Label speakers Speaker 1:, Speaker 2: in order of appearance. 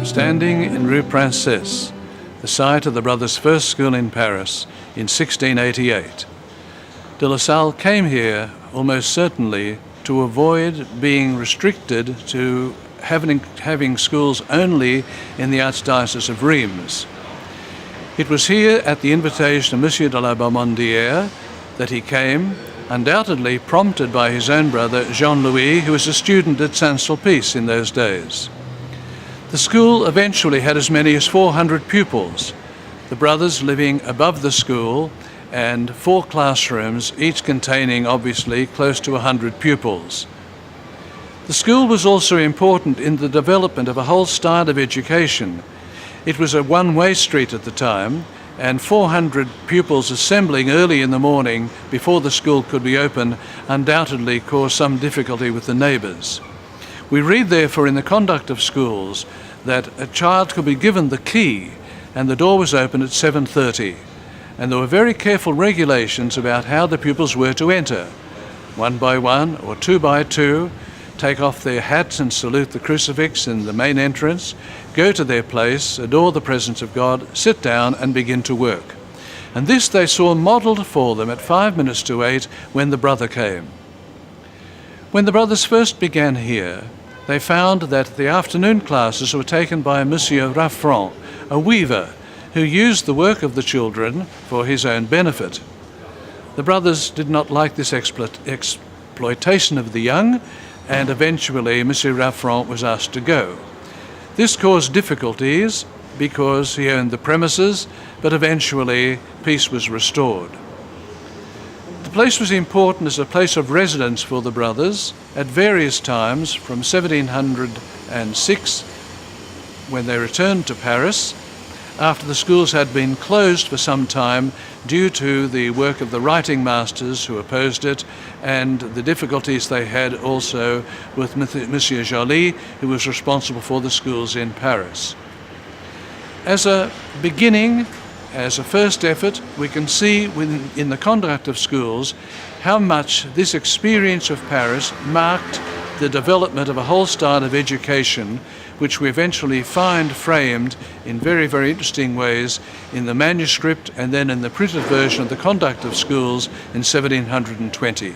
Speaker 1: standing in Rue Princess, the site of the brothers' first school in Paris in 1688. De La Salle came here almost certainly to avoid being restricted to having schools only in the Archdiocese of Reims. It was here at the invitation of Monsieur de la Beaumondière that he came, undoubtedly prompted by his own brother Jean-Louis, who was a student at Saint-Sulpice in those days. The school eventually had as many as 400 pupils, the brothers living above the school, and 4 classrooms, each containing obviously close to 100 pupils. The school was also important in the development of a whole style of education. It was a one-way street at the time, and 400 pupils assembling early in the morning before the school could be open undoubtedly caused some difficulty with the neighbours. We read therefore in the conduct of schools that a child could be given the key and the door was open at 7:30, and there were very careful regulations about how the pupils were to enter, 1 by 1 or 2 by 2, take off their hats and salute the crucifix in the main entrance, go to their place, adore the presence of God, sit down and begin to work. And this they saw modelled for them at 5 minutes to 8 when the brother came. When the brothers first began here, they found that the afternoon classes were taken by Monsieur Raffron, a weaver, who used the work of the children for his own benefit. The brothers did not like this exploitation of the young, and eventually Monsieur Raffron was asked to go. This caused difficulties because he owned the premises, but eventually peace was restored. The place was important as a place of residence for the brothers at various times from 1706, when they returned to Paris, after the schools had been closed for some time due to the work of the writing masters who opposed it and the difficulties they had also with Monsieur Joly, who was responsible for the schools in Paris. As a beginning, as a first effort, we can see in the conduct of schools how much this experience of Paris marked the development of a whole style of education, which we eventually find framed in very, very interesting ways in the manuscript and then in the printed version of the Conduct of Schools in 1720.